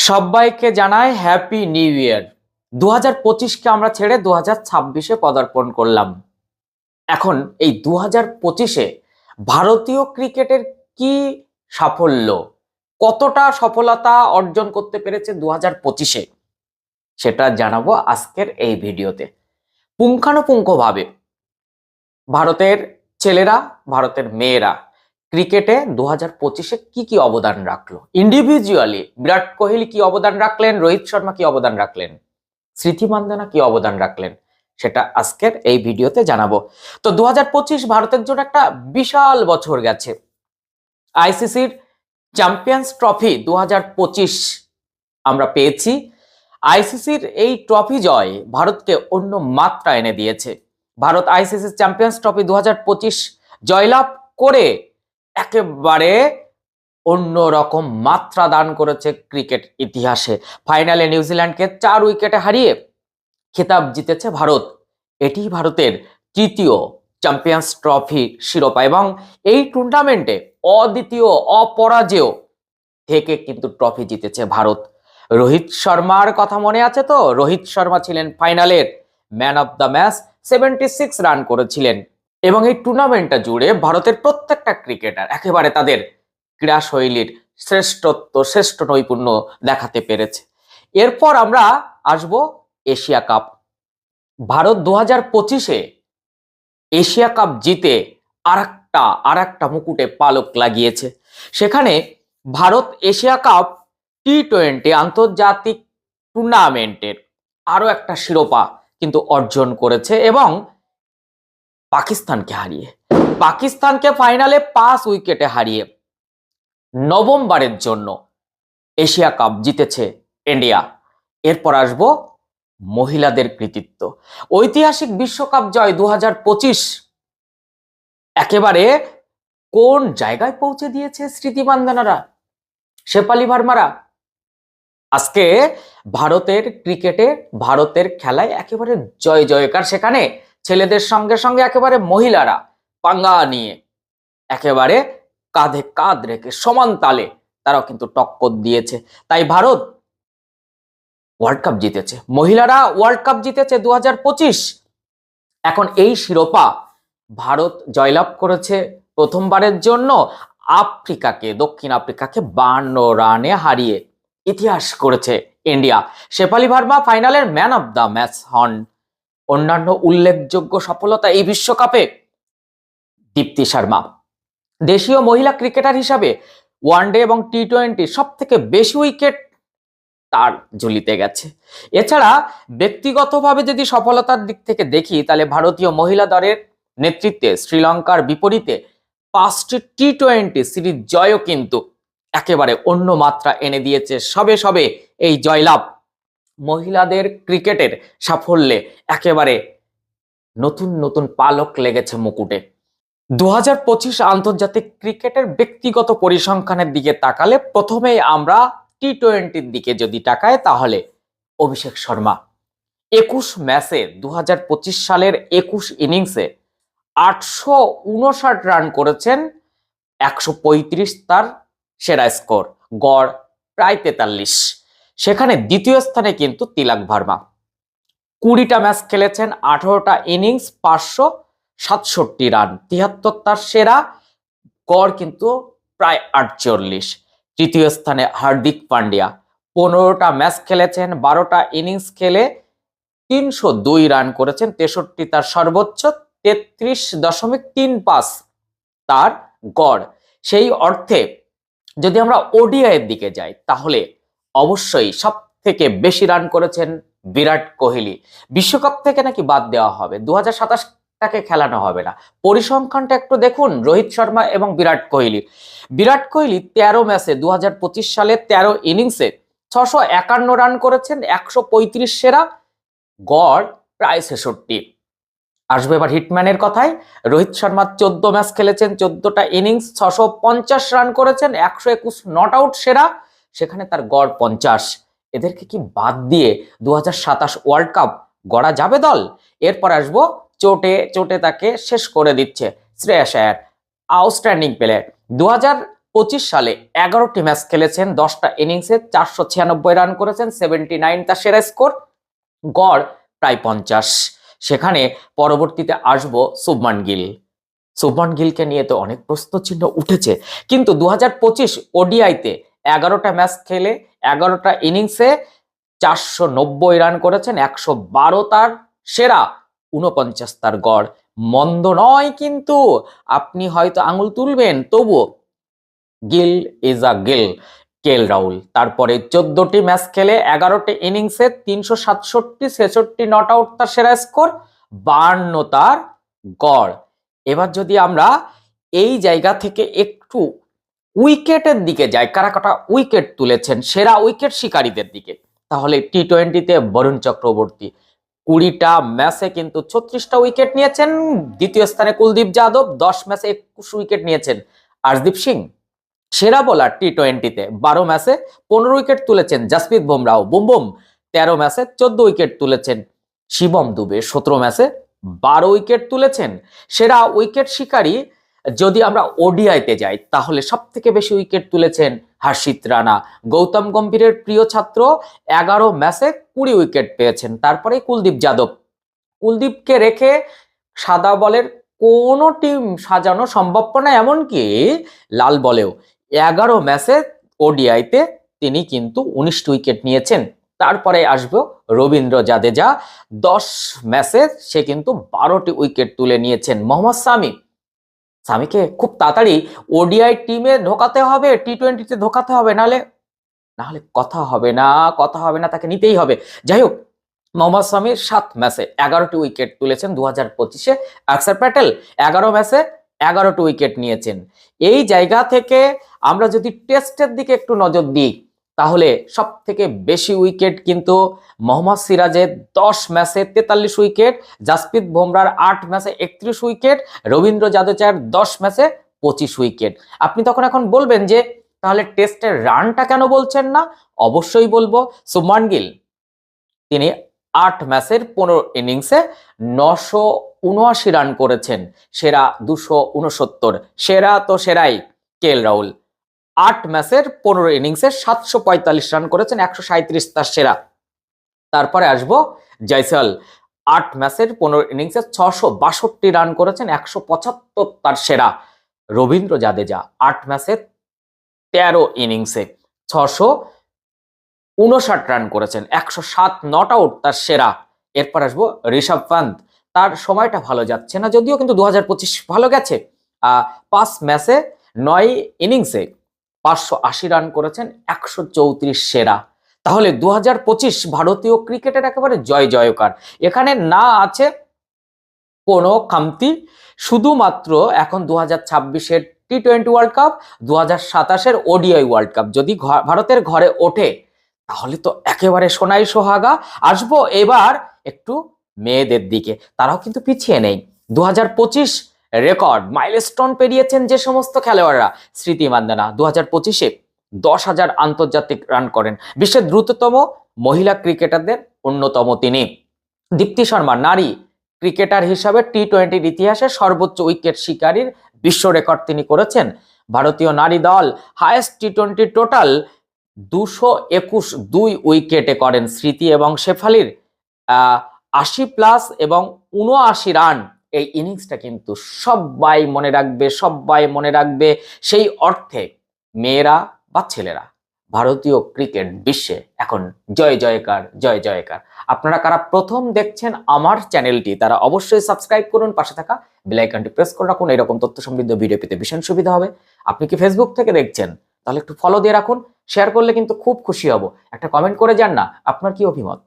সবাইকে জানাই happy new year. 2025কে আমরা ছেড়ে 2026-এ পদার্পণ করলাম। এখন এই 2025-এ ভারতীয় ক্রিকেটের কি সাফল্য, কতটা সফলতা অর্জন করতে পেরেছে 2025-এ, সেটা জানাবো আজকের এই ভিডিওতে পুঙ্খানুপুঙ্খভাবে। ভারতের ছেলেরা, ভারতের মেয়েরা ক্রিকেটে 2025-এ কি কি অবদান রাখলো, ইন্ডিভিজুয়ালি বিরাট কোহলি কি অবদান রাখলেন, রোহিত শর্মা কি অবদান রাখলেন, স্মৃতি মান্ধানা কি অবদান রাখলেন, সেটা আজকের এই ভিডিওতে জানাবো। তো 2025 ভারতের জন্য একটা বিশাল বছর গেছে। আইসিসির চ্যাম্পিয়ন্স ট্রফি 2025 আমরা পেয়েছি। আইসিসির এই ট্রফি জয় ভারতকে অন্য মাত্রা এনে দিয়েছে। ভারত আইসিসি চ্যাম্পিয়ন্স ট্রফি 2025 জয়লাভ করে একেবারে অন্যরকম মাত্রা দান করেছে ক্রিকেট ইতিহাসে। ফাইনালে নিউজিল্যান্ডকে 4 উইকেটে হারিয়ে খেতাব জিতেছে ভারত। এটি ভারতের তৃতীয় চ্যাম্পিয়ন্স ট্রফি শিরোপা এবং এই টুর্নামেন্টে অদ্বিতীয়, অপরাজেয় থেকে কিন্তু ট্রফি জিতেছে ভারত। রোহিত শর্মার কথা মনে আছে তো? রোহিত শর্মা ছিলেন ফাইনালের man of the match, 76 run করেছিলেন এবং এই টুর্নামেন্টটা জুড়ে ভারতের প্রত্যেকটা ক্রিকেটার একেবারে তাদের ক্রীড়া শৈলীর শ্রেষ্ঠ নৈপুণ্য দেখাতে পেরেছে। এরপর আমরা আসব এশিয়া কাপ। ভারত 2025-এ এশিয়া কাপ জিতে আর একটা মুকুটে পালক লাগিয়েছে। সেখানে ভারত এশিয়া কাপ টি-20 আন্তর্জাতিক টুর্নামেন্টের আরো একটা শিরোপা কিন্তু অর্জন করেছে এবং পাকিস্তানকে ফাইনালে 5 উইকেটে হারিয়ে নবমবারের জন্য এশিয়া কাপ জিতেছে ইন্ডিয়া। এরপর আসবো মহিলাদের কৃতিত্ব। ঐতিহাসিক বিশ্বকাপ জয় 2025 একেবারে কোন জায়গায় পৌঁছে দিয়েছে স্মৃতি মান্ধানারা, শেফালি ভার্মারা। আজকে ভারতের ক্রিকেটে, ভারতের খেলায় একেবারে জয় জয়কার। সেখানে ছেলেদের সঙ্গে সঙ্গে একেবারে মহিলারা পাঙ্গা নিয়ে একেবারে কাঁধে কাঁধ রেখে সমান তালে তারাও কিন্তু টক্কর দিয়েছে। তাই ভারত ওয়ার্ল্ড কাপ জিতেছে, মহিলারা ওয়ার্ল্ড কাপ জিতেছে 2025। এখন এই শিরোপা ভারত জয়লাভ করেছে প্রথমবারের জন্য দক্ষিণ আফ্রিকাকে 52 রানে হারিয়ে ইতিহাস করেছে ইন্ডিয়া। শেফালি ভার্মা ফাইনালের ম্যান অফ দ্য ম্যাচ হন। অন্যান্য উল্লেখযোগ্য সফলতা এই বিশ্বকাপে দীপ্তি শর্মা দেশীয় মহিলা ক্রিকেটার হিসাবে ওয়ানডে এবং টি-20 সব থেকে বেশি উইকেট তার ঝুলিতে গেছে। এছাড়া ব্যক্তিগতভাবে যদি সফলতার দিক থেকে দেখি, তাহলে ভারতীয় মহিলা দলের নেতৃত্বে শ্রীলঙ্কার বিপরীতে 5টি টি-20 সিরিজ জয়ও কিন্তু একেবারে অন্য মাত্রা এনে দিয়েছে। সবে এই জয়লাভ মহিলাদের ক্রিকেটের সাফল্যে একেবারে নতুন পালক লেগেছে মুকুটে। 2025 আন্তর্জাতিক ক্রিকেটের ব্যক্তিগত পরিসংখ্যানের দিকে তাকালে প্রথমেই আমরা টি-20-র দিকে যদি তাকাই, তাহলে অভিষেক শর্মা 21 ম্যাচে 2025 সালের 21 ইনিংসে 859 রান করেছেন, 135 তার সেরা স্কোর, গড় প্রায় 43। সেখানে দ্বিতীয় স্থানে কিন্তু তিলক ভার্মা 20টা ম্যাচ খেলেছেন, 18টা ইনিংস, 567 রান, 73 তার সেরা, গড় কিন্তু প্রায় 48। তৃতীয় স্থানে হার্দিক পান্ডিয়া 15টা ম্যাচ খেলেছেন, 12টা ইনিংস খেলে 302 রান করেছেন, 63 তার সর্বোচ্চ, 33.35 তার গড়। সেই অর্থে যদি আমরা ওডিআই এর দিকে যাই, তাহলে অবশ্যই সব থেকে বেশি রান করেছেন বিরাট কোহলি। বিশ্বকাপ থেকে নাকি বাদ দেওয়া হবে, 2027 তাকে খেলানো হবে না। পরিসংখ্যানটা একটু দেখুন রোহিত শর্মা এবং বিরাট কোহলি। বিরাট কোহলি 13 ম্যাচে 2025 সালে 13 ইনিংসে 651 রান করেছেন, 135 সেরা, গড় প্রায় 66। আসবে এবার হিটম্যানের কথায়। রোহিত শর্মা 14 ম্যাচ খেলেছেন, 14টা ইনিংস, 650 রান করেছেন, 121 নট আউট সেরা, সেখানে তার গড় 50। এদেরকে কি বাদ দিয়ে 2027 ওয়ার্ল্ড কাপ গড়া যাবে দল? এরপর আসবো চোটে তাকে শেষ করে দিচ্ছে শ্রেয়াস আয়ার, আউটস্ট্যান্ডিং প্লেয়ার। সালে 11টি ম্যাচ খেলেছেন, 10টা ইনিংসে 496 রান করেছেন, 79 তার সেরা স্কোর, গড় প্রায় 50। সেখানে পরবর্তীতে আসবো শুভমান গিল। শুভমান গিলকে নিয়ে তো অনেক প্রশ্নচিহ্ন উঠেছে, কিন্তু 2025 ওডিআইতে 11টা ম্যাচ খেলে 11টা ইনিংসে 490 রান করেছেন, 112 তার সেরা, 49 তার গড়। মন্দ নয়, কিন্তু আপনি হয়তো আঙুল তুলবেন, তবুও গিল ইজ আ গিল। রাহুল তারপরে 14টি ম্যাচ খেলে 11টি ইনিংসে 367, 66 নট আউট তার সেরা স্কোর, 52 তার গড়। এবার যদি আমরা এই জায়গা থেকে একটু উইকেটের দিকে যাই, কারা কারা উইকেট তুলেছেন, সেরা উইকেট শিকারীদের দিকে, তাহলে টি-20তে বরুণ চক্রবর্তী 20টা ম্যাচে কিন্তু 36টা উইকেট নিয়েছেন। দ্বিতীয় স্থানে কুলদীপ যাদব 10 ম্যাচে 21 উইকেট নিয়েছেন। আরদীপ সিং সেরা বোলার টি-20তে 12 ম্যাচে 15 উইকেট তুলেছেন। জাসপ্রীত বুমরাহ বুম বুম 13 ম্যাচে 14 উইকেট তুলেছেন। শিবম দুবে 17 ম্যাচে 12 উইকেট তুলেছেন। সেরা উইকেট শিকারী যদি আমরা ওডিআইতে যাই, তাহলে সব থেকে বেশি উইকেট তুলেছেন হর্ষিত রানা। গৌতম গম্ভীরের প্রিয় ছাত্র 11 ম্যাচে 20 উইকেট পেয়েছেন। তারপরে কুলদীপ যাদব। কুলদীপকে রেখে সাদা বলের কোনো টিম সাজানো সম্ভব না, এমনকি লাল বলেও 11 ম্যাচে ওডিআইতে তিনি কিন্তু 19 উইকেট নিয়েছেন। তারপরে আসবে রবীন্দ্র জাদেজা, 10 ম্যাচে সে কিন্তু 12টি উইকেট তুলে নিয়েছেন। মোহাম্মদ সামিকে খুব তাড়াতাড়ি ওডিআই টিমে ঢোকাতে হবে, টি-20তে ঢোকাতে হবে, নাহলে কথা হবে না, তাকে নিতেই হবে। যাই হোক, মোহাম্মদ সামি 7 ম্যাচে 11টি উইকেট তুলেছেন 2025-এ। অক্ষর প্যাটেল 11 ম্যাচে 11টি উইকেট নিয়েছেন। এই জায়গা থেকে আমরা যদি টেস্টের দিকে একটু নজর দিই, তাহলে সব থেকে বেশি উইকেট কিন্তু মোহাম্মদ সিরাজের 10 ম্যাচে 43 উইকেট, জাসপ্রীত বুমরাহর 8 ম্যাচে 31 উইকেট, রবীন্দ্র জাদেজার 10 ম্যাচে 25 উইকেট। আপনি তখন এখন বলবেন যে তাহলে টেস্টের রানটা কেন বলছেন না? অবশ্যই বলবো। শুভমান গিল তিনি 8 ম্যাচের 15 ইনিংসে 979 রান করেছেন, সেরা 269। সেরা তো সেরাই রাহুল 8 ম্যাচের 15 ইনিংসে 745 রান করেছেন, 137 তার সেরা। তারপরে আসবো জয়সওয়াল, 8 ম্যাচের 15 ইনিংসে 662 রান করেছেন, 175 তার সেরা। রবীন্দ্র জাদেজা 8 ম্যাচের 13 ইনিংসে 659 রান করেছেন, 107 নট আউট তার সেরা। এরপর আসবো ঋষভ পান্ত, তার সময়টা ভালো যাচ্ছে না যদিও, কিন্তু 2025 ভালো গেছে। 5 ম্যাচে 9 ইনিংসে 580 রান করেছেন, 134 সেরা। তাহলে 2025 ভারতীয় ক্রিকেটের একেবারে জয় জয়কার। এখানে না আছে কোনো খামতি, শুধুমাত্র এখন 2026-এর টি-20 ওয়ার্ল্ড কাপ, 2027-এর ওডিআই ওয়ার্ল্ড কাপ যদি ভারতের ঘরে ওঠে, তাহলে তো একেবারে সোনাই সোহাগা। আসবো এবার একটু মেয়েদের দিকে, তারাও কিন্তু পিছিয়ে নেই। 2025 রেকর্ড মাইলস্টোন পেরিয়েছেন যে সমস্ত খেলোয়াড়রা। স্মৃতি মান্দানা 2025-এ 10,000 আন্তর্জাতিক রান করেন, বিশ্বের দ্রুততম মহিলা ক্রিকেটারদের অন্যতম তিনি। দীপ্তি শর্মা নারী ক্রিকেটার হিসাবে টি-20-র ইতিহাসে সর্বোচ্চ উইকেট শিকারীর বিশ্ব রেকর্ড তিনি করেছেন। ভারতীয় নারী দল হাইয়েস্ট টি-20 টোটাল 221 উইকেটে করেন। স্মৃতি এবং শেফালির 80+ এবং 79 রান, এই ইনিংসটা কিন্তু সবাই মনে রাখবে। সেই অর্থে মেয়েরা বা ছেলেরা ভারতীয় ক্রিকেট বিশ্বে এখন জয় জয়কার। আপনারা কারা প্রথম দেখছেন আমার চ্যানেলটি, তারা অবশ্যই সাবস্ক্রাইব করুন, পাশে থাকা বেল আইকনটি প্রেস করে রাখুন। এরকম তথ্য সমৃদ্ধ ভিডিও পেতে ভীষণ সুবিধা হবে। আপনি কি ফেসবুক থেকে দেখছেন? তাহলে একটু ফলো দিয়ে রাখুন, শেয়ার করলে কিন্তু খুব খুশি হব। একটা কমেন্ট করে যান না, আপনার কি অভিমত।